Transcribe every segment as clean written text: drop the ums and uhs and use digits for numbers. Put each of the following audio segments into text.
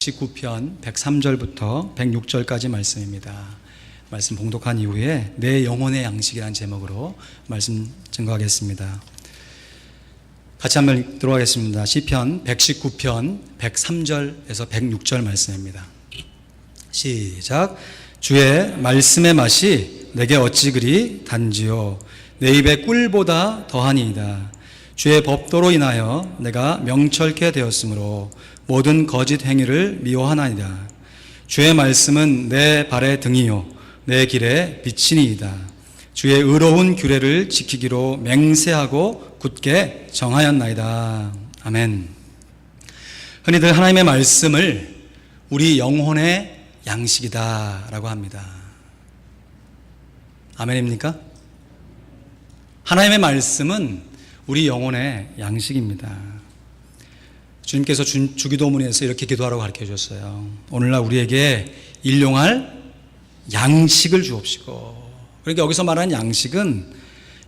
119편 103절부터 106절까지 말씀입니다. 말씀 봉독한 이후에 내 영혼의 양식이라는 제목으로 말씀 증거하겠습니다. 같이 한번 읽도록 하겠습니다. 시편 119편 103절에서 106절 말씀입니다. 시작. 주의 말씀의 맛이 내게 어찌 그리 단지요 내 입에 꿀보다 더하니이다. 주의 법도로 인하여 내가 명철케 되었으므로 모든 거짓 행위를 미워하나이다. 주의 말씀은 내 발의 등이요 내 길에 빛이니이다. 주의 의로운 규례를 지키기로 맹세하고 굳게 정하였나이다. 아멘. 흔히들 하나님의 말씀을 우리 영혼의 양식이다 라고 합니다. 아멘입니까? 하나님의 말씀은 우리 영혼의 양식입니다. 주님께서 주기도문에서 이렇게 기도하라고 가르쳐 주셨어요. 오늘날 우리에게 일용할 양식을 주옵시고. 그러니까 여기서 말하는 양식은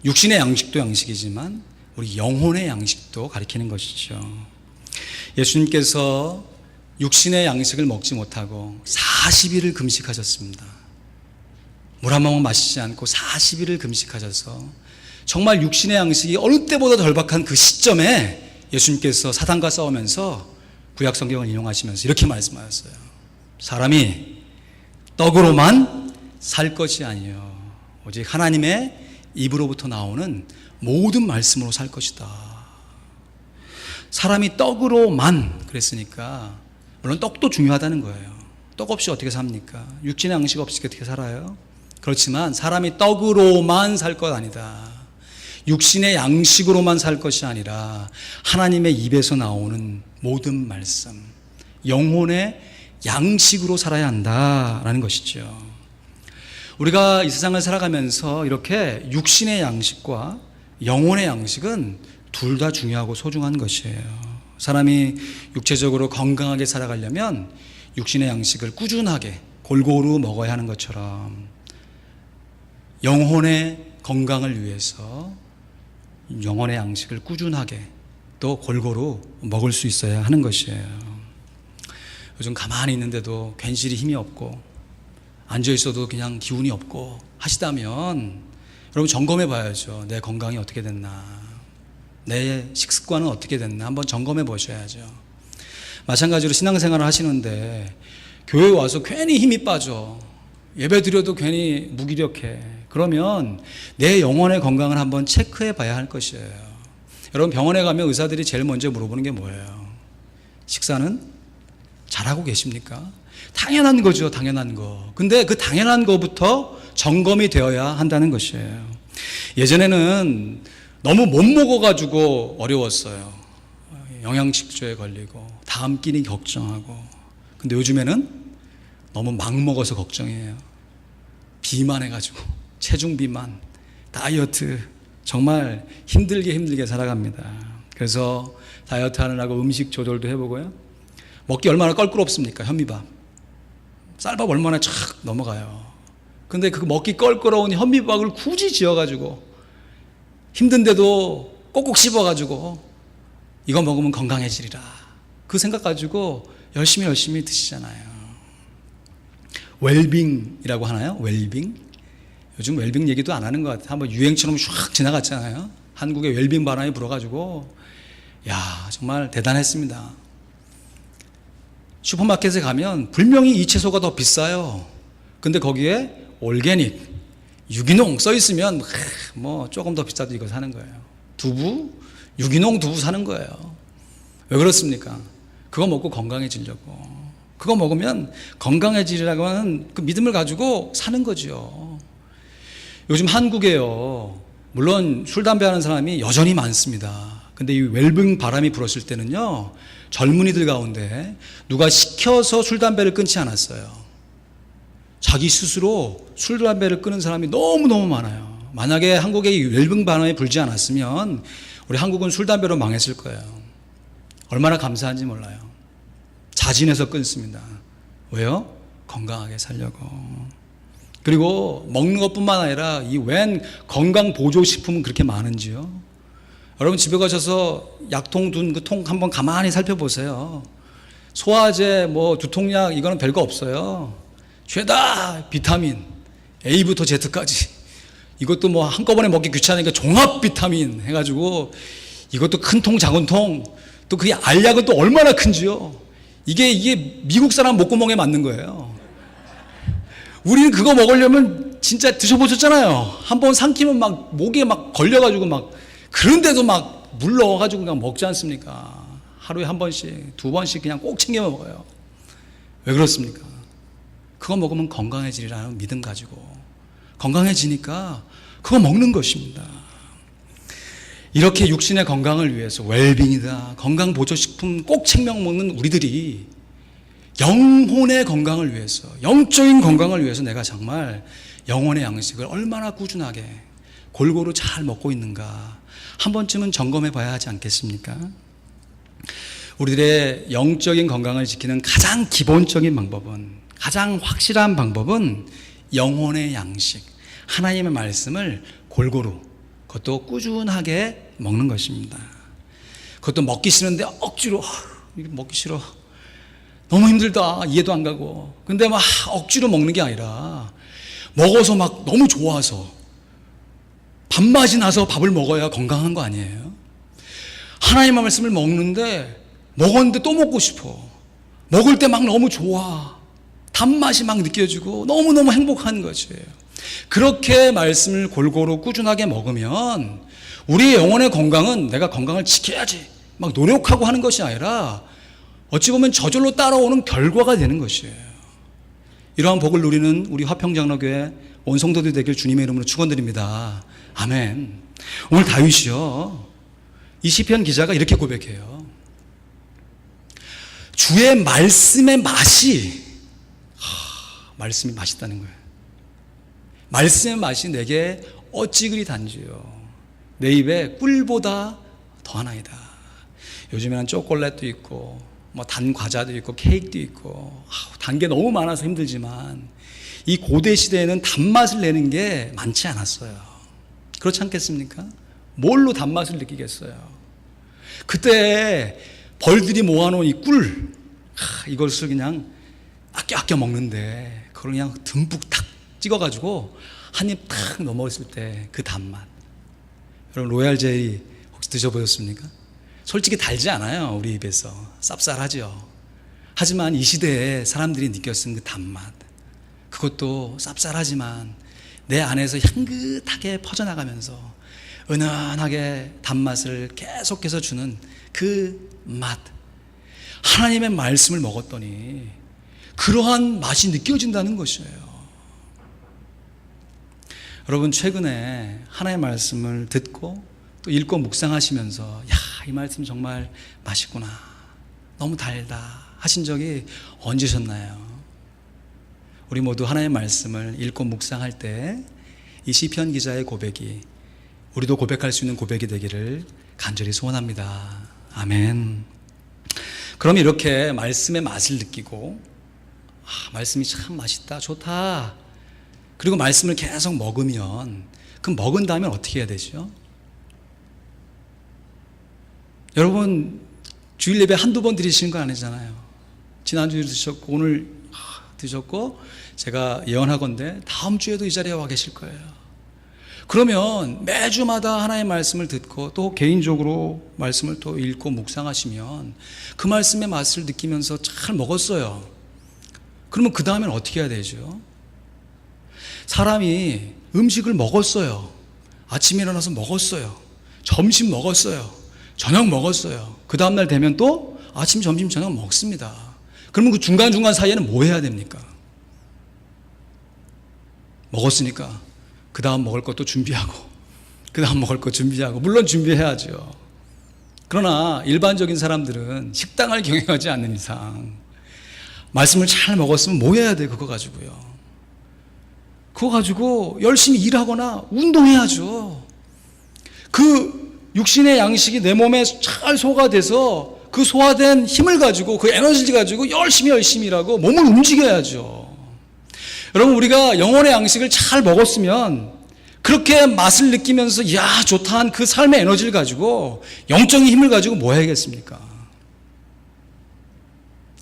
육신의 양식도 양식이지만 우리 영혼의 양식도 가리키는 것이죠. 예수님께서 육신의 양식을 먹지 못하고 40일을 금식하셨습니다. 물 한 모금 마시지 않고 40일을 금식하셔서 정말 육신의 양식이 어느 때보다 절박한 그 시점에 예수님께서 사단과 싸우면서 구약 성경을 인용하시면서 이렇게 말씀하셨어요. 사람이 떡으로만 살 것이 아니요 오직 하나님의 입으로부터 나오는 모든 말씀으로 살 것이다. 사람이 떡으로만 그랬으니까 물론 떡도 중요하다는 거예요. 떡 없이 어떻게 삽니까? 육신의 양식 없이 어떻게 살아요? 그렇지만 사람이 떡으로만 살 것 아니다. 육신의 양식으로만 살 것이 아니라 하나님의 입에서 나오는 모든 말씀, 영혼의 양식으로 살아야 한다라는 것이죠. 우리가 이 세상을 살아가면서 이렇게 육신의 양식과 영혼의 양식은 둘 다 중요하고 소중한 것이에요. 사람이 육체적으로 건강하게 살아가려면 육신의 양식을 꾸준하게 골고루 먹어야 하는 것처럼 영혼의 건강을 위해서 영혼의 양식을 꾸준하게 또 골고루 먹을 수 있어야 하는 것이에요. 요즘 가만히 있는데도 괜시리 힘이 없고 앉아있어도 그냥 기운이 없고 하시다면 여러분 점검해 봐야죠. 내 건강이 어떻게 됐나, 내 식습관은 어떻게 됐나 한번 점검해 보셔야죠. 마찬가지로 신앙생활을 하시는데 교회에 와서 괜히 힘이 빠져, 예배 드려도 괜히 무기력해. 그러면 내 영혼의 건강을 한번 체크해 봐야 할 것이에요. 여러분 병원에 가면 의사들이 제일 먼저 물어보는 게 뭐예요? 식사는 잘하고 계십니까? 당연한 거죠. 당연한 거. 근데 그 당연한 거부터 점검이 되어야 한다는 것이에요. 예전에는 너무 못 먹어가지고 어려웠어요. 영양실조에 걸리고 다음 끼니 걱정하고. 근데 요즘에는 너무 막 먹어서 걱정이에요. 비만해가지고 체중 비만, 다이어트 정말 힘들게 살아갑니다. 그래서 다이어트 하느라고 음식 조절도 해보고요. 먹기 얼마나 껄끄럽습니까? 현미밥, 쌀밥 얼마나 착 넘어가요. 근데 그 먹기 껄끄러운 현미밥을 굳이 지어가지고 힘든데도 꼭꼭 씹어가지고 이거 먹으면 건강해지리라 그 생각 가지고 열심히 드시잖아요. 웰빙이라고 하나요? 웰빙? 요즘 웰빙 얘기도 안 하는 것 같아요. 한번 유행처럼 샥 지나갔잖아요. 한국에 웰빙 바람이 불어가지고 야 정말 대단했습니다. 슈퍼마켓에 가면 분명히 이 채소가 더 비싸요. 근데 거기에 올게닉, 유기농 써 있으면 뭐 조금 더 비싸도 이거 사는 거예요. 두부, 유기농 두부 사는 거예요. 왜 그렇습니까? 그거 먹고 건강해지려고. 그거 먹으면 건강해지리라고 하는 그 믿음을 가지고 사는 거죠. 요즘 한국에요, 물론 술, 담배 하는 사람이 여전히 많습니다. 근데 이 웰빙 바람이 불었을 때는요, 젊은이들 가운데 누가 시켜서 술, 담배를 끊지 않았어요. 자기 스스로 술, 담배를 끊는 사람이 너무너무 많아요. 만약에 한국에 이 웰빙 바람이 불지 않았으면 우리 한국은 술, 담배로 망했을 거예요. 얼마나 감사한지 몰라요. 자진해서 끊습니다. 왜요? 건강하게 살려고. 그리고 먹는 것뿐만 아니라 이 웬 건강 보조식품은 그렇게 많은지요. 여러분 집에 가셔서 약통 둔 그 통 한번 가만히 살펴보세요. 소화제, 뭐 두통약 이거는 별거 없어요. 죄다 비타민 A부터 Z까지. 이것도 뭐 한꺼번에 먹기 귀찮으니까 종합 비타민 해가지고 이것도 큰 통 작은 통, 또 그게 알약은 또 얼마나 큰지요. 이게 미국 사람 목구멍에 맞는 거예요. 우리는 그거 먹으려면 진짜 드셔보셨잖아요. 한번 삼키면 막 목에 막 걸려가지고 막, 그런데도 막 물 넣어가지고 그냥 먹지 않습니까? 하루에 한 번씩, 두 번씩 그냥 꼭 챙겨 먹어요. 왜 그렇습니까? 그거 먹으면 건강해지리라는 믿음 가지고, 건강해지니까 그거 먹는 것입니다. 이렇게 육신의 건강을 위해서 웰빙이다, 건강보조식품 꼭 챙겨 먹는 우리들이 영혼의 건강을 위해서, 영적인 건강을 위해서 내가 정말 영혼의 양식을 얼마나 꾸준하게 골고루 잘 먹고 있는가 한 번쯤은 점검해 봐야 하지 않겠습니까? 우리들의 영적인 건강을 지키는 가장 기본적인 방법은, 가장 확실한 방법은 영혼의 양식, 하나님의 말씀을 골고루, 그것도 꾸준하게 먹는 것입니다. 그것도 먹기 싫은데 억지로, 이거 먹기 싫어, 너무 힘들다, 이해도 안 가고, 근데 막 억지로 먹는 게 아니라 먹어서 막 너무 좋아서 밥맛이 나서 밥을 먹어야 건강한 거 아니에요? 하나님의 말씀을 먹었는데 또 먹고 싶어. 먹을 때 막 너무 좋아. 단맛이 막 느껴지고 너무너무 행복한 것이에요. 그렇게 말씀을 골고루 꾸준하게 먹으면 우리의 영혼의 건강은 내가 건강을 지켜야지 막 노력하고 하는 것이 아니라 어찌 보면 저절로 따라오는 결과가 되는 것이에요. 이러한 복을 누리는 우리 화평장로교회 온 성도들이 되길 주님의 이름으로 축원드립니다. 아멘. 오늘 다윗이요, 이 시편 기자가 이렇게 고백해요. 주의 말씀의 맛이, 말씀이 맛있다는 거예요. 말씀의 맛이 내게 어찌 그리 단지요, 내 입에 꿀보다 더하나이다. 요즘에는 초콜릿도 있고 뭐 단 과자도 있고 케이크도 있고 단 게 너무 많아서 힘들지만 이 고대 시대에는 단맛을 내는 게 많지 않았어요. 그렇지 않겠습니까? 뭘로 단맛을 느끼겠어요? 그때 벌들이 모아놓은 이 꿀, 이것을 그냥 아껴 먹는데 그걸 그냥 듬뿍 탁 찍어가지고 한 입 탁 넘어갔을 때 그 단맛. 여러분 로얄 젤리 혹시 드셔보셨습니까? 솔직히 달지 않아요. 우리 입에서 쌉쌀하죠. 하지만 이 시대에 사람들이 느꼈은 그 단맛, 그것도 쌉쌀하지만 내 안에서 향긋하게 퍼져나가면서 은은하게 단맛을 계속해서 주는 그 맛, 하나님의 말씀을 먹었더니 그러한 맛이 느껴진다는 것이에요. 여러분 최근에 하나님의 말씀을 듣고 또 읽고 묵상하시면서 이 말씀 정말 맛있구나, 너무 달다 하신 적이 언제셨나요? 우리 모두 하나님의 말씀을 읽고 묵상할 때 이 시편 기자의 고백이 우리도 고백할 수 있는 고백이 되기를 간절히 소원합니다. 아멘. 그럼 이렇게 말씀의 맛을 느끼고 말씀이 참 맛있다, 좋다, 그리고 말씀을 계속 먹으면, 그럼 먹은 다음에 어떻게 해야 되죠? 여러분 주일 예배 한두 번 드리시는 거 아니잖아요. 지난주에 드셨고 오늘 드셨고 제가 예언하건대 다음 주에도 이 자리에 와 계실 거예요. 그러면 매주마다 하나님의 말씀을 듣고 또 개인적으로 말씀을 또 읽고 묵상하시면 그 말씀의 맛을 느끼면서 잘 먹었어요. 그러면 그 다음엔 어떻게 해야 되죠? 사람이 음식을 먹었어요. 아침에 일어나서 먹었어요. 점심 먹었어요. 저녁 먹었어요. 그 다음날 되면 또 아침, 점심, 저녁 먹습니다. 그러면 그 중간중간 사이에는 뭐 해야 됩니까? 먹었으니까 그 다음 먹을 것도 준비하고, 그 다음 먹을 것 준비하고, 물론 준비해야죠. 그러나 일반적인 사람들은 식당을 경영하지 않는 이상 말씀을 잘 먹었으면 뭐 해야 돼? 그거 가지고요. 그거 가지고 열심히 일하거나 운동해야죠. 그 육신의 양식이 내 몸에 잘 소화돼서 그 소화된 힘을 가지고, 그 에너지를 가지고 열심히 일하고 몸을 움직여야죠. 여러분 우리가 영혼의 양식을 잘 먹었으면 그렇게 맛을 느끼면서 이야 좋다 한 그 삶의 에너지를 가지고, 영적인 힘을 가지고 뭐 해야겠습니까?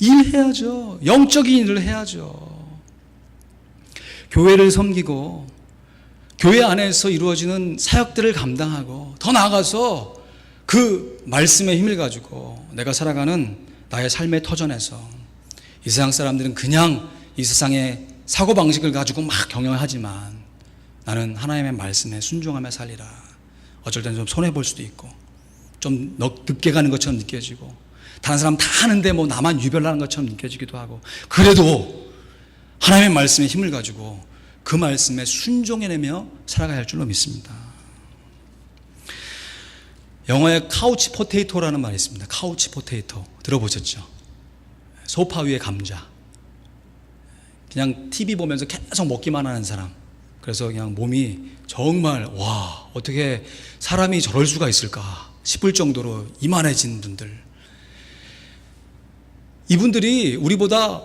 일해야죠. 영적인 일을 해야죠. 교회를 섬기고 교회 안에서 이루어지는 사역들을 감당하고 더 나아가서 그 말씀의 힘을 가지고 내가 살아가는 나의 삶의 터전에서 이 세상 사람들은 그냥 이 세상의 사고방식을 가지고 막 경영하지만 나는 하나님의 말씀에 순종하며 살리라. 어쩔 때는 좀 손해볼 수도 있고 좀 늦게 가는 것처럼 느껴지고 다른 사람 다 하는데 뭐 나만 유별나는 것처럼 느껴지기도 하고 그래도 하나님의 말씀의 힘을 가지고 그 말씀에 순종해내며 살아가야 할 줄로 믿습니다. 영어에 카우치 포테이토라는 말이 있습니다. 카우치 포테이토 들어보셨죠? 소파 위에 감자. 그냥 TV 보면서 계속 먹기만 하는 사람. 그래서 그냥 몸이 정말 와 어떻게 사람이 저럴 수가 있을까 싶을 정도로 이만해진 분들. 이분들이 우리보다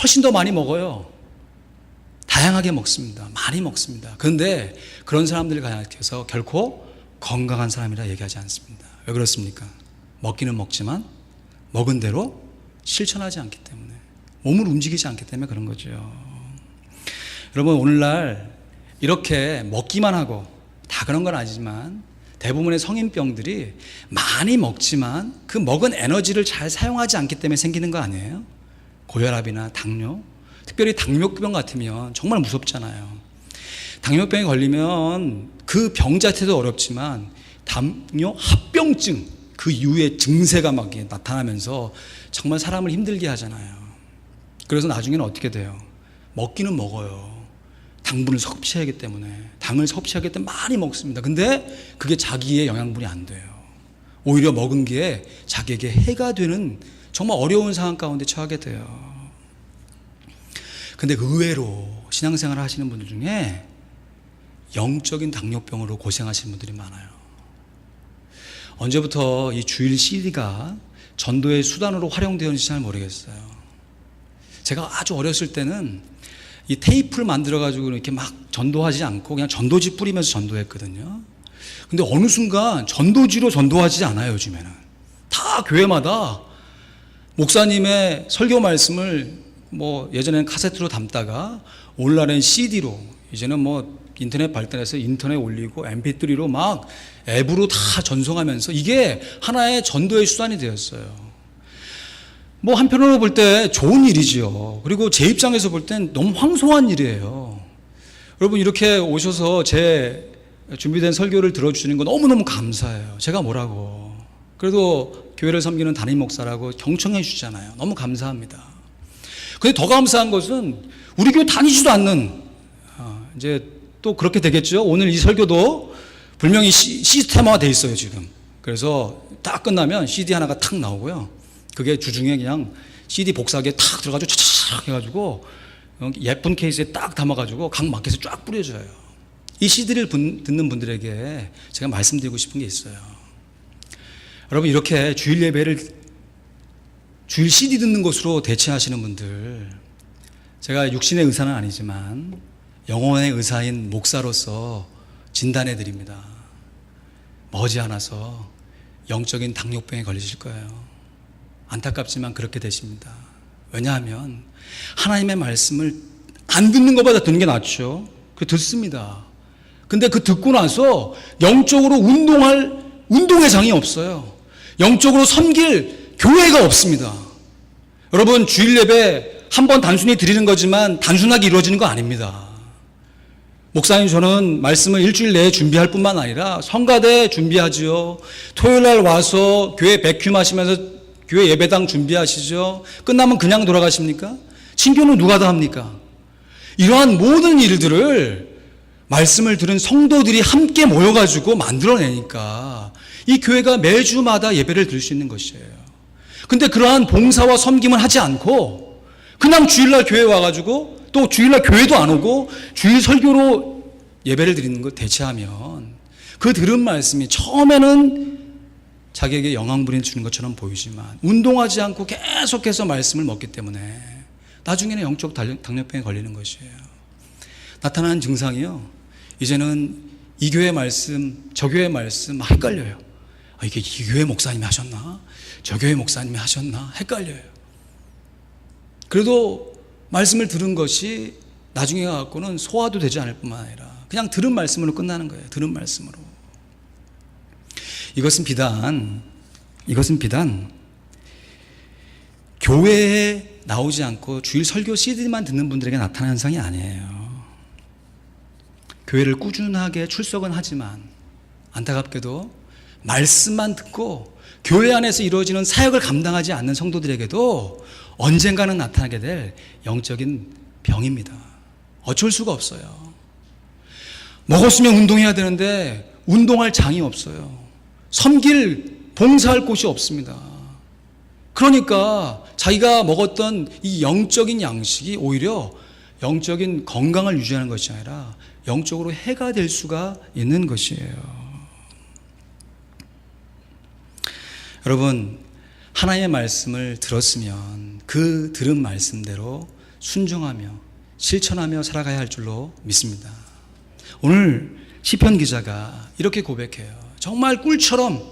훨씬 더 많이 먹어요. 다양하게 먹습니다. 많이 먹습니다. 그런데 그런 사람들을 가리켜서 결코 건강한 사람이라 얘기하지 않습니다. 왜 그렇습니까? 먹기는 먹지만 먹은 대로 실천하지 않기 때문에 몸을 움직이지 않기 때문에 그런 거죠. 여러분 오늘날 이렇게 먹기만 하고 다 그런 건 아니지만 대부분의 성인병들이 많이 먹지만 그 먹은 에너지를 잘 사용하지 않기 때문에 생기는 거 아니에요? 고혈압이나 당뇨, 특별히 당뇨병 같으면 정말 무섭잖아요. 당뇨병에 걸리면 그 병 자체도 어렵지만 당뇨 합병증 그 이후에 증세가 막 나타나면서 정말 사람을 힘들게 하잖아요. 그래서 나중에는 어떻게 돼요? 먹기는 먹어요. 당분을 섭취하기 때문에 당을 섭취하기 때문에 많이 먹습니다. 근데 그게 자기의 영양분이 안 돼요. 오히려 먹은 게 자기에게 해가 되는 정말 어려운 상황 가운데 처하게 돼요. 근데 의외로 신앙생활을 하시는 분들 중에 영적인 당뇨병으로 고생하시는 분들이 많아요. 언제부터 이 주일 CD가 전도의 수단으로 활용되었는지 잘 모르겠어요. 제가 아주 어렸을 때는 이 테이프를 만들어가지고 이렇게 막 전도하지 않고 그냥 전도지 뿌리면서 전도했거든요. 근데 어느 순간 전도지로 전도하지 않아요, 요즘에는. 다 교회마다 목사님의 설교 말씀을 뭐 예전에는 카세트로 담다가 오늘날엔 CD로 이제는 뭐 인터넷 발달해서 인터넷에 올리고 MP3로 막 앱으로 다 전송하면서 이게 하나의 전도의 수단이 되었어요. 뭐 한편으로 볼 때 좋은 일이지요. 그리고 제 입장에서 볼 땐 너무 황송한 일이에요. 여러분 이렇게 오셔서 제 준비된 설교를 들어주시는 거 너무너무 감사해요. 제가 뭐라고. 그래도 교회를 섬기는 담임 목사라고 경청해 주시잖아요. 너무 감사합니다. 근데 더 감사한 것은 우리 교회 다니지도 않는 이제 또 그렇게 되겠죠. 오늘 이 설교도 분명히 시스템화가 돼 있어요 지금. 그래서 딱 끝나면 CD 하나가 탁 나오고요. 그게 주중에 그냥 CD 복사기에 탁 들어가지고 차차차 해가지고 예쁜 케이스에 딱 담아가지고 각 마켓에 쫙 뿌려줘요. 이 CD를 듣는 분들에게 제가 말씀드리고 싶은 게 있어요. 여러분 이렇게 주일 예배를 주일 CD 듣는 것으로 대체하시는 분들, 제가 육신의 의사는 아니지만 영혼의 의사인 목사로서 진단해 드립니다. 머지않아서 영적인 당뇨병에 걸리실 거예요. 안타깝지만 그렇게 되십니다. 왜냐하면 하나님의 말씀을 안 듣는 것보다 듣는 게 낫죠. 그 듣습니다. 근데 그 듣고 나서 영적으로 운동의 장이 없어요. 영적으로 섬길 교회가 없습니다. 여러분 주일 예배 한 번 단순히 드리는 거지만 단순하게 이루어지는 거 아닙니다. 목사님 저는 말씀을 일주일 내에 준비할 뿐만 아니라 성가대 준비하지요. 토요일 날 와서 교회 백큐 마시면서 교회 예배당 준비하시죠. 끝나면 그냥 돌아가십니까? 친교는 누가 다 합니까? 이러한 모든 일들을 말씀을 들은 성도들이 함께 모여가지고 만들어내니까 이 교회가 매주마다 예배를 드릴 수 있는 것이에요. 근데 그러한 봉사와 섬김을 하지 않고 그냥 주일날 교회 와가지고 또 주일날 교회도 안 오고 주일 설교로 예배를 드리는 것 대체하면 그 들은 말씀이 처음에는 자기에게 영양분을 주는 것처럼 보이지만 운동하지 않고 계속해서 말씀을 먹기 때문에 나중에는 영적 당뇨병에 걸리는 것이에요. 나타나는 증상이요. 이제는 이 교회 말씀, 저 교회 말씀 헷갈려요. 이게 이 교회 목사님이 하셨나? 저 교회 목사님이 하셨나? 헷갈려요. 그래도 말씀을 들은 것이 나중에 가서는 소화도 되지 않을 뿐만 아니라 그냥 들은 말씀으로 끝나는 거예요. 들은 말씀으로. 이것은 비단 교회에 나오지 않고 주일 설교 CD만 듣는 분들에게 나타나는 현상이 아니에요. 교회를 꾸준하게 출석은 하지만 안타깝게도 말씀만 듣고 교회 안에서 이루어지는 사역을 감당하지 않는 성도들에게도 언젠가는 나타나게 될 영적인 병입니다. 어쩔 수가 없어요. 먹었으면 운동해야 되는데 운동할 장이 없어요. 섬길, 봉사할 곳이 없습니다. 그러니까 자기가 먹었던 이 영적인 양식이 오히려 영적인 건강을 유지하는 것이 아니라 영적으로 해가 될 수가 있는 것이에요. 여러분, 하나님의 말씀을 들었으면 그 들은 말씀대로 순종하며 실천하며 살아가야 할 줄로 믿습니다. 오늘 시편 기자가 이렇게 고백해요. 정말 꿀처럼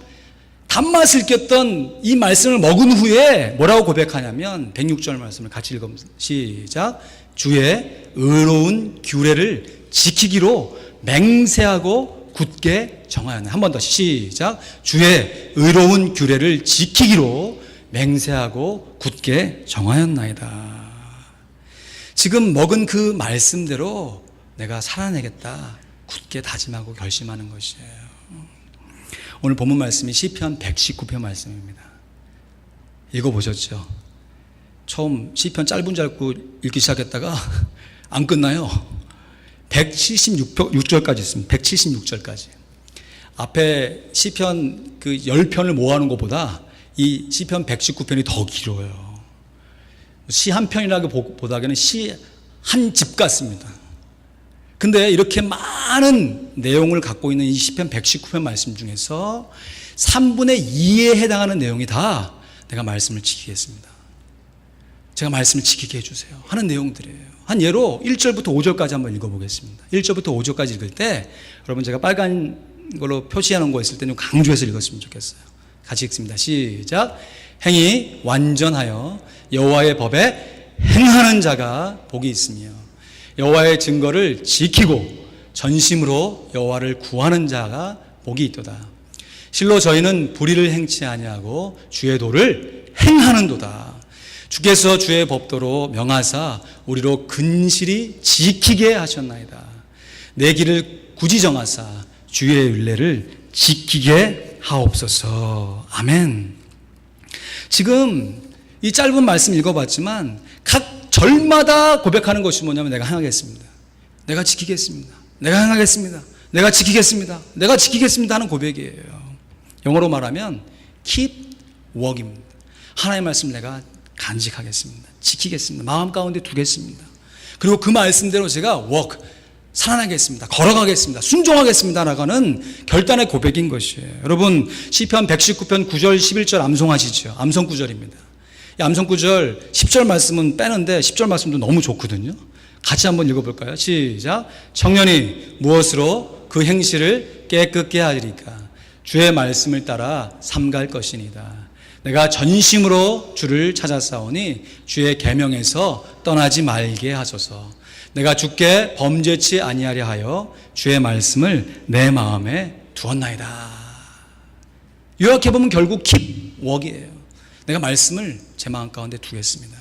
단맛을 꼈던 이 말씀을 먹은 후에 뭐라고 고백하냐면 106절 말씀을 같이 읽어보세요. 시작. 주의 의로운 규례를 지키기로 맹세하고 굳게 정하였네. 한 번 더 시작. 주의 의로운 규례를 지키기로 맹세하고 굳게 정하였나이다. 지금 먹은 그 말씀대로 내가 살아내겠다 굳게 다짐하고 결심하는 것이에요. 오늘 본문 말씀이 시편 119편 말씀입니다. 읽어보셨죠? 처음 시편 짧고 읽기 시작했다가 안 끝나요. 176절까지 있습니다. 176절까지. 앞에 시편 그 10편을 모아놓은 것보다 이 시편 119편이 더 길어요. 시 한 편이라기보다는 시 한 집 같습니다. 근데 이렇게 많은 내용을 갖고 있는 이 시편 119편 말씀 중에서 3분의 2에 해당하는 내용이 다 내가 말씀을 지키겠습니다. 제가 말씀을 지키게 해주세요 하는 내용들이에요. 한 예로 1절부터 5절까지 한번 읽어보겠습니다. 1절부터 5절까지 읽을 때 여러분 제가 빨간 걸로 표시해놓은 거 있을 때 좀 강조해서 읽었으면 좋겠어요. 같이 읽습니다. 시작. 행이 완전하여 여호와의 법에 행하는 자가 복이 있으며 여호와의 증거를 지키고 전심으로 여호와를 구하는 자가 복이 있도다. 실로 저희는 불의를 행치 아니하고 주의 도를 행하는도다. 주께서 주의 법도로 명하사 우리로 근실히 지키게 하셨나이다. 내 길을 굳이 정하사 주의 율례를 지키게 하옵소서. 아멘. 지금 이 짧은 말씀 읽어봤지만 각 절마다 고백하는 것이 뭐냐면 내가 행하겠습니다. 내가 지키겠습니다. 내가 행하겠습니다. 내가 지키겠습니다. 내가 지키겠습니다 하는 고백이에요. 영어로 말하면 keep walk입니다. 하나님의 말씀 내가 간직하겠습니다. 지키겠습니다. 마음 가운데 두겠습니다. 그리고 그 말씀대로 제가 walk, 살아나겠습니다. 걸어가겠습니다. 순종하겠습니다. 나가는 결단의 고백인 것이에요. 여러분 시편 119편 9절 11절 암송하시죠. 암송 구절입니다. 이 암송 구절 10절 말씀은 빼는데 10절 말씀도 너무 좋거든요. 같이 한번 읽어볼까요? 시작. 청년이 무엇으로 그 행실을 깨끗게 하리까? 주의 말씀을 따라 삼갈 것이니다. 내가 전심으로 주를 찾았사오니 주의 계명에서 떠나지 말게 하소서. 내가 주께 범죄치 아니하려 하여 주의 말씀을 내 마음에 두었나이다. 요약해보면 결국 keep walk이에요. 내가 말씀을 제 마음 가운데 두겠습니다.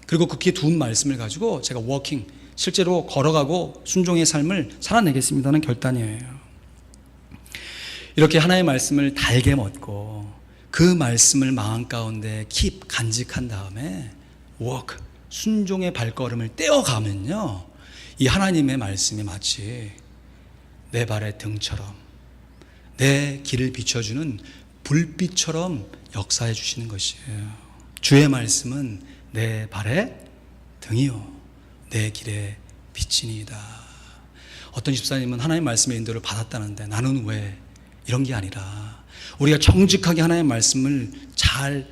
그리고 그렇게 두은 말씀을 가지고 제가 walking, 실제로 걸어가고 순종의 삶을 살아내겠습니다는 결단이에요. 이렇게 하나의 말씀을 달게 먹고 그 말씀을 마음 가운데 keep, 간직한 다음에 walk, 순종의 발걸음을 떼어가면요, 이 하나님의 말씀이 마치 내 발의 등처럼 내 길을 비춰주는 불빛처럼 역사해 주시는 것이에요. 주의 말씀은 내 발의 등이요 내 길의 빛이니이다. 어떤 집사님은 하나님의 말씀의 인도를 받았다는데 나는 왜? 이런 게 아니라 우리가 정직하게 하나님의 말씀을 잘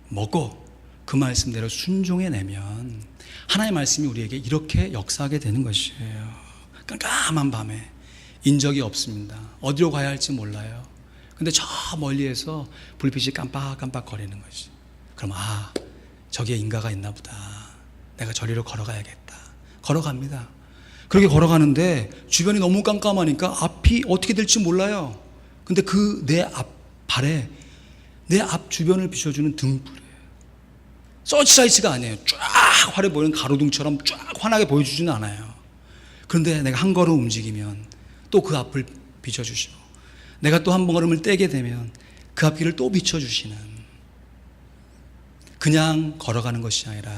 먹고 그 말씀대로 순종해내면 하나님의 말씀이 우리에게 이렇게 역사하게 되는 것이에요. 깜깜한 밤에 인적이 없습니다. 어디로 가야 할지 몰라요. 근데 저 멀리에서 불빛이 깜빡깜빡 거리는 것이. 그럼 저기에 인가가 있나 보다. 내가 저리로 걸어가야겠다. 걸어갑니다. 그렇게 걸어가는데 주변이 너무 깜깜하니까 앞이 어떻게 될지 몰라요. 근데 그 내 발에 내 앞 주변을 비춰주는 등불이에요. 서치라이트가 아니에요. 쫙 화려 보이는 가로등처럼 쫙 환하게 보여주지는 않아요. 그런데 내가 한 걸음 움직이면 또 그 앞을 비춰주시고, 내가 또 한 걸음을 떼게 되면 그 앞길을 또 비춰주시는, 그냥 걸어가는 것이 아니라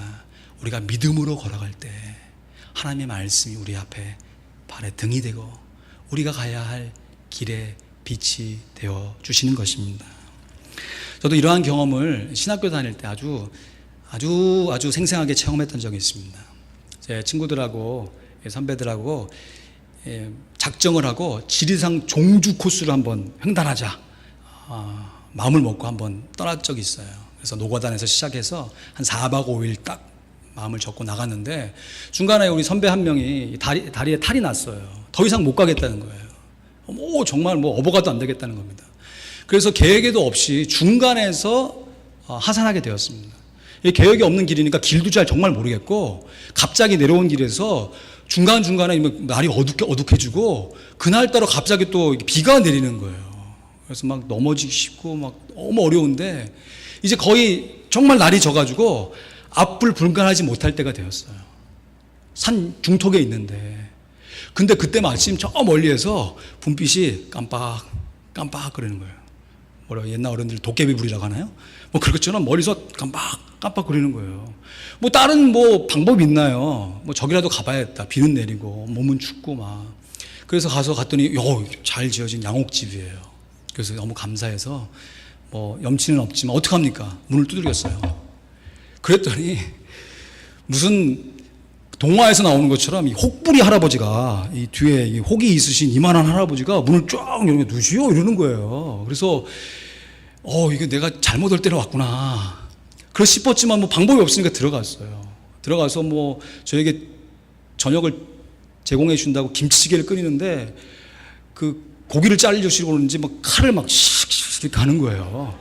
우리가 믿음으로 걸어갈 때 하나님의 말씀이 우리 앞에 발에 등이 되고 우리가 가야 할 길에 빛이 되어 주시는 것입니다. 저도 이러한 경험을 신학교 다닐 때 아주 생생하게 체험했던 적이 있습니다. 제 친구들하고 선배들하고 작정을 하고 지리산 종주 코스를 한번 횡단하자 마음을 먹고 한번 떠날 적이 있어요. 그래서 노가단에서 시작해서 한 4박 5일 딱 마음을 접고 나갔는데, 중간에 우리 선배 한 명이 다리에 탈이 났어요. 더 이상 못 가겠다는 거예요. 정말 업어가도 안 되겠다는 겁니다. 그래서 계획에도 없이 중간에서 하산하게 되었습니다. 계획이 없는 길이니까 길도 정말 모르겠고, 갑자기 내려온 길에서 중간중간에 날이 어둑해지고, 그날따라 갑자기 또 비가 내리는 거예요. 그래서 막 넘어지기 쉽고 막 너무 어려운데, 이제 거의 정말 날이 져가지고 앞을 분간하지 못할 때가 되었어요. 산 중턱에 있는데, 근데 그때 마침 저 멀리에서 분빛이 깜빡 그러는 거예요. 옛날 어른들 도깨비불이라고 하나요? 그렇겠죠. 머리서 깜빡 그러는 거예요. 다른 방법이 있나요? 저기라도 가봐야겠다. 비는 내리고 몸은 춥고 막. 그래서 갔더니 잘 지어진 양옥집이에요. 그래서 너무 감사해서 염치는 없지만 어떡합니까? 문을 두드렸어요. 그랬더니 무슨 동화에서 나오는 것처럼 이 혹부리 할아버지가, 이 뒤에 이 혹이 있으신 이만한 할아버지가 문을 쫙 열고 누시오 이러는 거예요. 그래서 이게 내가 잘못 올 때로 왔구나. 그래서 싶었지만 방법이 없으니까 들어가서 저에게 저녁을 제공해 준다고 김치찌개를 끓이는데, 그 고기를 잘려주시고 그러는지 칼을 씩 가는 거예요.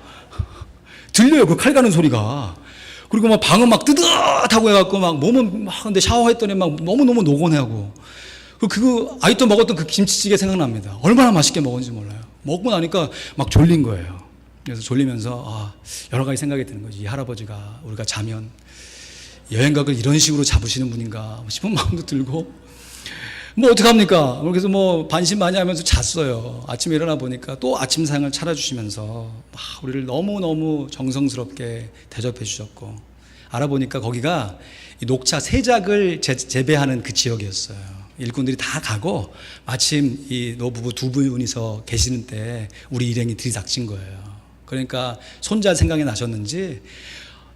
들려요, 그 칼 가는 소리가. 그리고 방은 뜨뜻하고 해갖고 몸은 근데 샤워했더니 너무너무 노곤해하고, 아직도 먹었던 그 김치찌개 생각납니다. 얼마나 맛있게 먹었는지 몰라요. 먹고 나니까 졸린 거예요. 그래서 졸리면서 여러 가지 생각이 드는 거지. 이 할아버지가 우리가 자면 여행각을 이런 식으로 잡으시는 분인가 싶은 마음도 들고, 어떡합니까? 그래서 반신반의하면서 잤어요. 아침에 일어나 보니까 또 아침상을 차려주시면서 우리를 너무너무 정성스럽게 대접해 주셨고, 알아보니까 거기가 이 녹차 세작을 재배하는 그 지역이었어요. 일꾼들이 다 가고 마침 이 노부부 두 분이서 계시는 때 우리 일행이 들이닥친 거예요. 그러니까 손자 생각이 나셨는지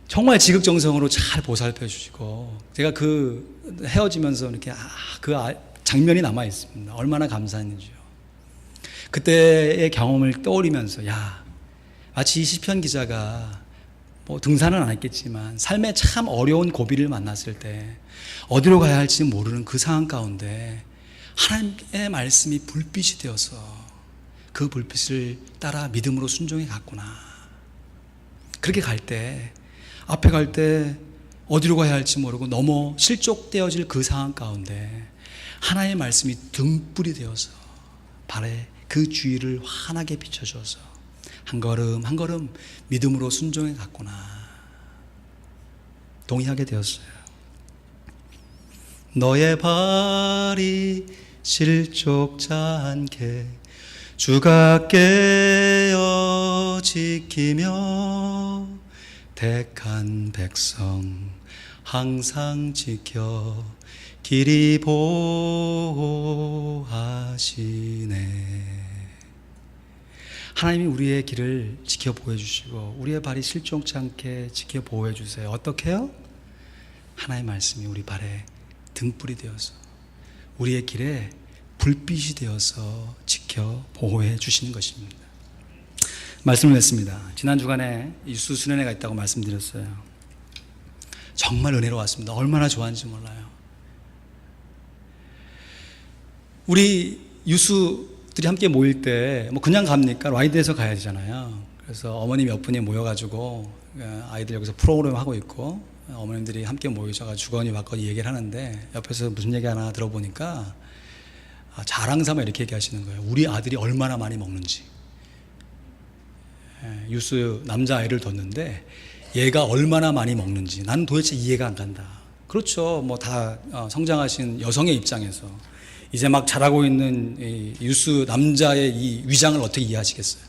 정말 지극정성으로 잘 보살펴 주시고, 제가 헤어지면서 이렇게 장면이 남아 있습니다. 얼마나 감사했는지요. 그때의 경험을 떠올리면서 마치 이 시편 기자가 등산은 안 했겠지만 삶의 참 어려운 고비를 만났을 때 어디로 가야 할지 모르는 그 상황 가운데 하나님의 말씀이 불빛이 되어서 그 불빛을 따라 믿음으로 순종해 갔구나. 그렇게 앞에 갈 때 어디로 가야 할지 모르고 너무 실족되어질 그 상황 가운데 하나님의 말씀이 등불이 되어서 발에 그 주위를 환하게 비춰줘서 한 걸음 한 걸음 믿음으로 순종해 갔구나. 동의하게 되었어요. 너의 발이 실족지 않게 주가 깨어 지키며 택한 백성 항상 지켜 길이 보호하시네. 하나님이 우리의 길을 지켜 보호해 주시고 우리의 발이 실족지 않게 지켜 보호해 주세요. 어떻게 해요? 하나님의 말씀이 우리 발에 등불이 되어서 우리의 길에 불빛이 되어서 지켜 보호해 주시는 것입니다. 말씀을 냈습니다. 지난 주간에 유수 수련회가 있다고 말씀드렸어요. 정말 은혜로웠습니다. 얼마나 좋아하는지 몰라요. 우리 유수들이 함께 모일 때 그냥 갑니까? 라이드해서 가야 되잖아요. 그래서 어머니 몇 분이 모여가지고 아이들 여기서 프로그램 하고 있고 어머님들이 함께 모이셔서 주거니 받거니 얘기를 하는데 옆에서 무슨 얘기 하나 들어보니까 자랑 삼아 이렇게 얘기하시는 거예요. 우리 아들이 얼마나 많이 먹는지. 유스 남자아이를 뒀는데 얘가 얼마나 많이 먹는지 나는 도대체 이해가 안 간다. 그렇죠. 뭐 다 성장하신 여성의 입장에서 이제 막 자라고 있는 이 유스 남자의 이 위장을 어떻게 이해하시겠어요?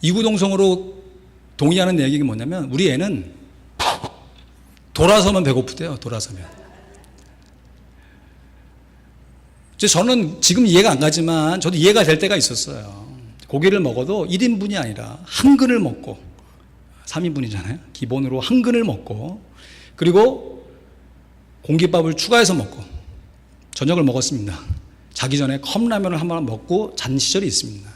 이구동성으로 동의하는 얘기가 뭐냐면 우리 애는 돌아서면 배고프대요. 돌아서면. 저는 지금 이해가 안 가지만 저도 이해가 될 때가 있었어요. 고기를 먹어도 1인분이 아니라 한 근을 먹고 3인분이잖아요. 기본으로 한 근을 먹고 그리고 공깃밥을 추가해서 먹고 저녁을 먹었습니다. 자기 전에 컵라면을 한 번 먹고 잔 시절이 있습니다.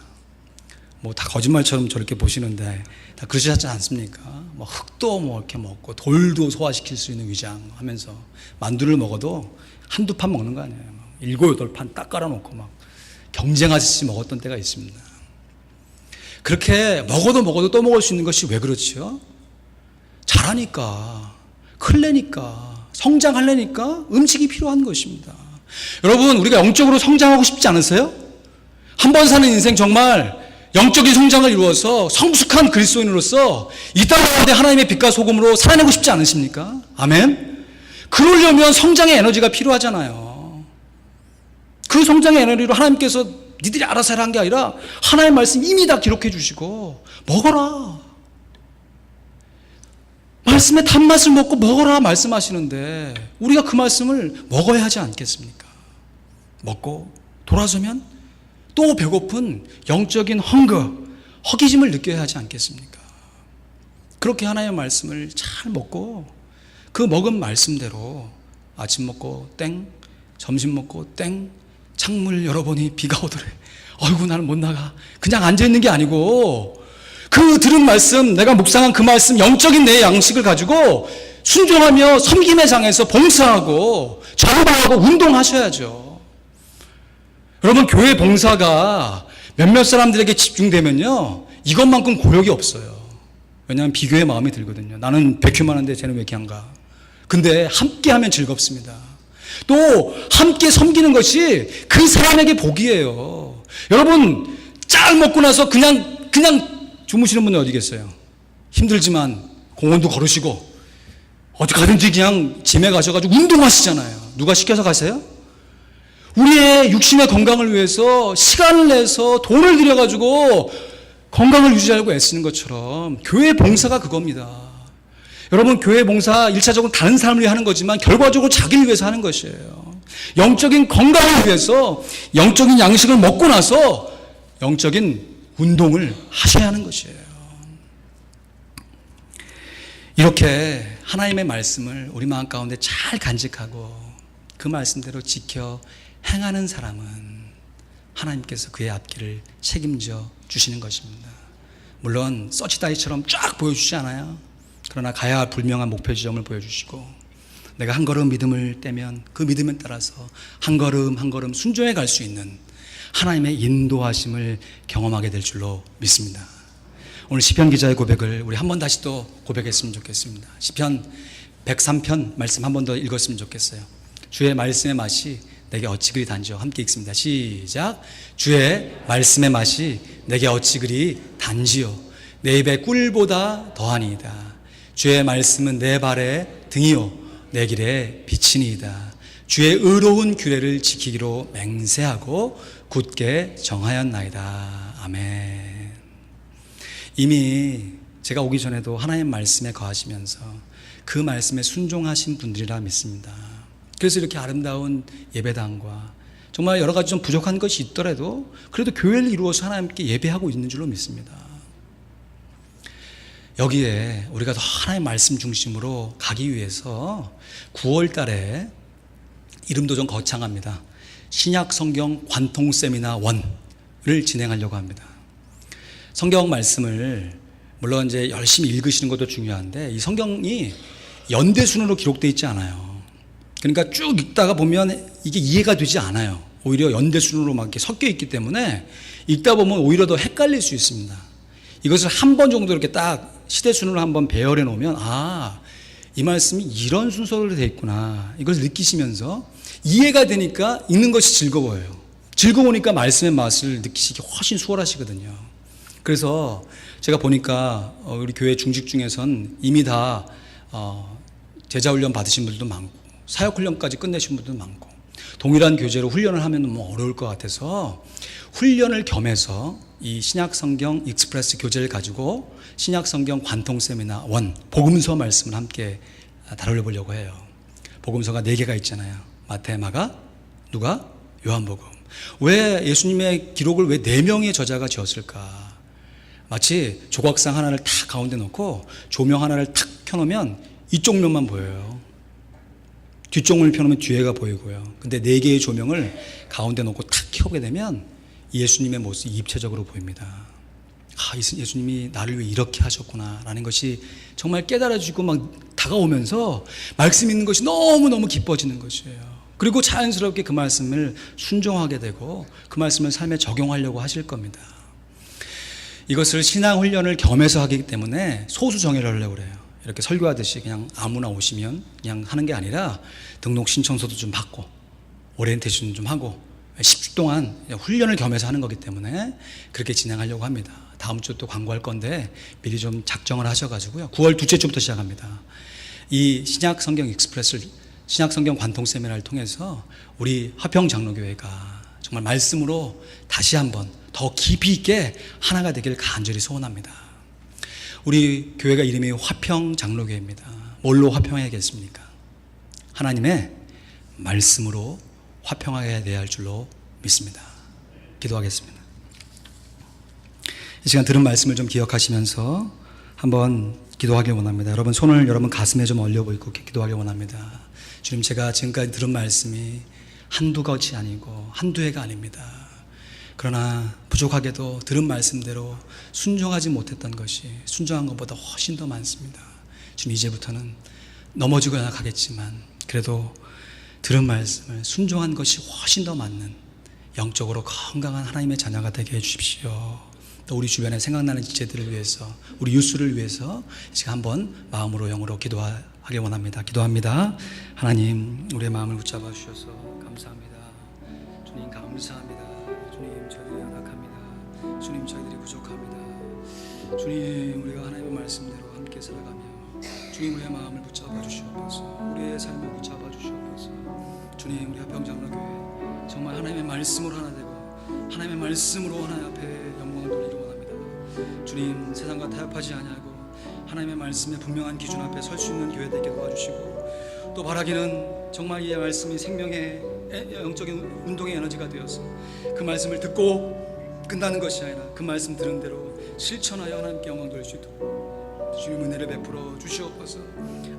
뭐 다 거짓말처럼 저렇게 보시는데 다 그러시지 않습니까? 뭐 흙도 뭐 이렇게 먹고 돌도 소화시킬 수 있는 위장 하면서 만두를 먹어도 한두 판 먹는 거 아니에요. 7, 8판 딱 깔아놓고 막 경쟁하듯이 먹었던 때가 있습니다. 그렇게 먹어도 또 먹을 수 있는 것이 왜 그렇지요? 잘하니까, 클래니까, 성장하려니까 음식이 필요한 것입니다. 여러분, 우리가 영적으로 성장하고 싶지 않으세요? 한 번 사는 인생 정말 영적인 성장을 이루어서 성숙한 그리스도인으로서 이 땅 가운데 하나님의 빛과 소금으로 살아내고 싶지 않으십니까? 아멘? 그러려면 성장의 에너지가 필요하잖아요. 그 성장의 에너지로 하나님께서 니들이 알아서 하라는 게 아니라 하나님의 말씀 이미 다 기록해 주시고 먹어라. 말씀의 단맛을 먹고 먹어라 말씀하시는데 우리가 그 말씀을 먹어야 하지 않겠습니까? 먹고 돌아서면 또 배고픈 영적인 허기짐을 느껴야 하지 않겠습니까? 그렇게 하나님의 말씀을 잘 먹고 그 먹은 말씀대로 아침 먹고 땡, 점심 먹고 땡, 창문을 열어보니 비가 오더래. 어이구 나는 못 나가. 그냥 앉아있는 게 아니고 그 들은 말씀, 내가 묵상한 그 말씀, 영적인 내 양식을 가지고 순종하며 섬김의 장에서 봉사하고 전도하고 운동하셔야죠. 여러분, 교회 봉사가 몇몇 사람들에게 집중되면요 이것만큼 고역이 없어요. 왜냐하면 비교의 마음이 들거든요. 나는 100큐만 하는데 쟤는 왜 이렇게 안 가? 근데 함께 하면 즐겁습니다. 또 함께 섬기는 것이 그 사람에게 복이에요. 여러분, 짤 먹고 나서 그냥 주무시는 분은 어디 계세요? 힘들지만 공원도 걸으시고 어디 가든지 그냥 짐에 가셔가지고 운동하시잖아요. 누가 시켜서 가세요? 우리의 육신의 건강을 위해서 시간을 내서 돈을 들여가지고 건강을 유지하려고 애쓰는 것처럼 교회 봉사가 그겁니다. 여러분, 교회 봉사 1차적으로 다른 사람을 위해 하는 거지만 결과적으로 자기를 위해서 하는 것이에요. 영적인 건강을 위해서 영적인 양식을 먹고 나서 영적인 운동을 하셔야 하는 것이에요. 이렇게 하나님의 말씀을 우리 마음 가운데 잘 간직하고 그 말씀대로 지켜 행하는 사람은 하나님께서 그의 앞길을 책임져 주시는 것입니다. 물론 서치다이처럼 쫙 보여주지 않아요. 그러나 가야 할 분명한 목표 지점을 보여주시고 내가 한 걸음 믿음을 떼면 그 믿음에 따라서 한 걸음 한 걸음 순종해 갈 수 있는 하나님의 인도하심을 경험하게 될 줄로 믿습니다. 오늘 시편 기자의 고백을 우리 한번 다시 또 고백했으면 좋겠습니다. 시편 103편 말씀 한 번 더 읽었으면 좋겠어요. 주의 말씀의 맛이 내게 어찌 그리 단지요. 함께 읽습니다. 시작. 주의 말씀의 맛이 내게 어찌 그리 단지요. 내 입에 꿀보다 더하니이다. 주의 말씀은 내 발의 등이요 내 길에 빛이니이다. 주의 의로운 규례를 지키기로 맹세하고 굳게 정하였나이다. 아멘. 이미 제가 오기 전에도 하나님의 말씀에 거하시면서 그 말씀에 순종하신 분들이라 믿습니다. 그래서 이렇게 아름다운 예배당과 정말 여러 가지 좀 부족한 것이 있더라도 그래도 교회를 이루어서 하나님께 예배하고 있는 줄로 믿습니다. 여기에 우리가 더 하나님의 말씀 중심으로 가기 위해서 9월 달에 이름도 좀 거창합니다. 신약 성경 관통 세미나 1을 진행하려고 합니다. 성경 말씀을 물론 이제 열심히 읽으시는 것도 중요한데 이 성경이 연대순으로 기록되어 있지 않아요. 그러니까 쭉 읽다가 보면 이게 이해가 되지 않아요. 오히려 연대순으로 막 이렇게 섞여 있기 때문에 읽다 보면 오히려 더 헷갈릴 수 있습니다. 이것을 한 번 정도 이렇게 딱 시대순으로 한번 배열해 놓으면 이 말씀이 이런 순서로 되어 있구나, 이걸 느끼시면서 이해가 되니까 읽는 것이 즐거워요. 즐거우니까 말씀의 맛을 느끼시기 훨씬 수월하시거든요. 그래서 제가 보니까 우리 교회 중직 중에선 이미 다 제자훈련 받으신 분들도 많고 사역훈련까지 끝내신 분들도 많고, 동일한 교재로 훈련을 하면 너무 어려울 것 같아서 훈련을 겸해서 이 신약성경 익스프레스 교재를 가지고 신약성경 관통 세미나 1 복음서 말씀을 함께 다뤄보려고 해요. 복음서가 4개가 있잖아요. 마태, 마가, 누가, 요한복음. 왜 예수님의 기록을 왜 4명의 저자가 지었을까? 마치 조각상 하나를 탁 가운데 놓고 조명 하나를 탁 켜놓으면 이쪽 면만 보여요. 뒤쪽을 펴놓으면 뒤에가 보이고요. 근데 4개의 조명을 가운데 놓고 탁 켜게 되면 예수님의 모습이 입체적으로 보입니다. 예수님이 나를 위해 이렇게 하셨구나 라는 것이 정말 깨달아지고 막 다가오면서 말씀 있는 것이 너무너무 기뻐지는 것이에요. 그리고 자연스럽게 그 말씀을 순종하게 되고 그 말씀을 삶에 적용하려고 하실 겁니다. 이것을 신앙훈련을 겸해서 하기 때문에 소수 정예를 하려고 그래요. 이렇게 설교하듯이 그냥 아무나 오시면 그냥 하는 게 아니라 등록 신청서도 좀 받고 오리엔테이션 좀 하고 10주 동안 훈련을 겸해서 하는 거기 때문에 그렇게 진행하려고 합니다. 다음 주 또 광고할 건데 미리 좀 작정을 하셔가지고요. 9월 둘째 주부터 시작합니다. 이 신약성경 익스프레스, 신약성경 관통 세미나를 통해서 우리 화평장로교회가 정말 말씀으로 다시 한번 더 깊이 있게 하나가 되기를 간절히 소원합니다. 우리 교회가 이름이 화평장로교회입니다. 뭘로 화평해야겠습니까? 하나님의 말씀으로 화평하게 돼야 할 줄로 믿습니다. 기도하겠습니다. 이 시간 들은 말씀을 좀 기억하시면서 한번 기도하길 원합니다. 여러분 손을 여러분 가슴에 좀 올려보이고 기도하길 원합니다. 주님, 제가 지금까지 들은 말씀이 한두 것이 아니고 한두 해가 아닙니다. 그러나 부족하게도 들은 말씀대로 순종하지 못했던 것이 순종한 것보다 훨씬 더 많습니다. 주님, 이제부터는 넘어지고 연약하겠지만 그래도 들은 말씀을 순종한 것이 훨씬 더 맞는 영적으로 건강한 하나님의 자녀가 되게 해주십시오. 또 우리 주변에 생각나는 지체들을 위해서, 우리 유수를 위해서 지금 한번 마음으로 영으로 기도하길 원합니다. 기도합니다. 하나님, 우리의 마음을 붙잡아 주셔서 감사합니다. 주님, 감사합니다. 주님, 저희들이 연약합니다. 주님, 저희들이 부족합니다. 주님, 우리가 하나님의 말씀대로 함께 살아가며 주님, 우리의 마음을 붙잡아 주시옵소서. 우리의 삶을 붙잡아 주시옵소서. 주님, 우리 화평장로교회 정말 하나님의 말씀으로 하나 되고 하나님의 말씀으로 하나님 앞에 영광을 돌리기 원합니다. 주님, 세상과 타협하지 아니하고 하나님의 말씀의 분명한 기준 앞에 설 수 있는 교회 되게 도와주시고, 또 바라기는 정말 이 말씀이 생명의 영적인 운동의 에너지가 되어서 그 말씀을 듣고 끝나는 것이 아니라 그 말씀 들은 대로 실천하여 하나님께 영광 돌릴 수 있도록 주님 은혜를 베풀어 주시옵소서.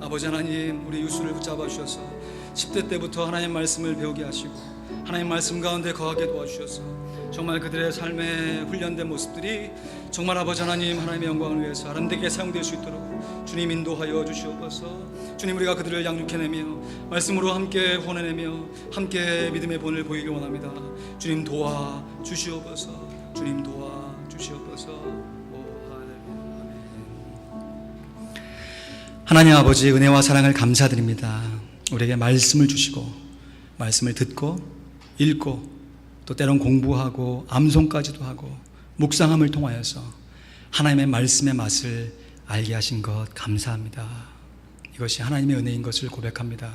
아버지 하나님, 우리 유수를 붙잡아 주셔서 10대 때부터 하나님의 말씀을 배우게 하시고 하나님의 말씀 가운데 거하게 도와주셔서 정말 그들의 삶에 훈련된 모습들이 정말 아버지 하나님, 하나님의 영광을 위해서 아름답게 사용될 수 있도록 주님 인도하여 주시옵소서. 주님, 우리가 그들을 양육해내며 말씀으로 함께 후원해내며 함께 믿음의 본을 보이기 원합니다. 주님 도와 주시옵소서. 주님 도와 주시옵소서. 하나님 아버지, 은혜와 사랑을 감사드립니다. 우리에게 말씀을 주시고 말씀을 듣고 읽고 또 때론 공부하고 암송까지도 하고 묵상함을 통하여서 하나님의 말씀의 맛을 알게 하신 것 감사합니다. 이것이 하나님의 은혜인 것을 고백합니다.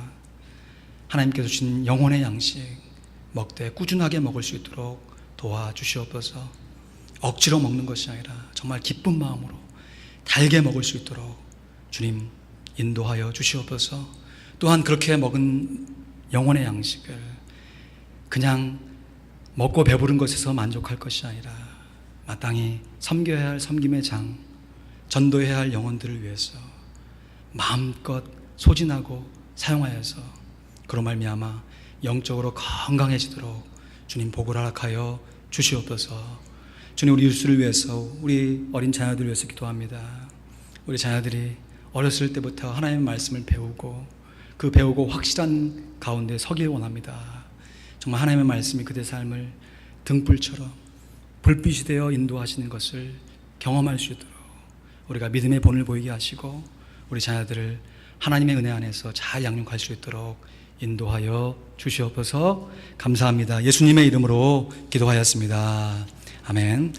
하나님께서 주신 영혼의 양식 먹되 꾸준하게 먹을 수 있도록 도와주시옵소서. 억지로 먹는 것이 아니라 정말 기쁜 마음으로 달게 먹을 수 있도록 주님 인도하여 주시옵소서. 또한 그렇게 먹은 영혼의 양식을 그냥 먹고 배부른 것에서 만족할 것이 아니라 마땅히 섬겨야 할 섬김의 장, 전도해야 할 영혼들을 위해서 마음껏 소진하고 사용하여서 그로 말미암아 영적으로 건강해지도록 주님 복을 허락하여 주시옵소서. 주님, 우리 유수를 위해서, 우리 어린 자녀들을 위해서 기도합니다. 우리 자녀들이 어렸을 때부터 하나님의 말씀을 배우고 그 배우고 확실한 가운데 서길 원합니다. 정말 하나님의 말씀이 그들의 삶을 등불처럼 불빛이 되어 인도하시는 것을 경험할 수 있도록 우리가 믿음의 본을 보이게 하시고 우리 자녀들을 하나님의 은혜 안에서 잘 양육할 수 있도록 인도하여 주시옵소서. 감사합니다. 예수님의 이름으로 기도하였습니다. 아멘.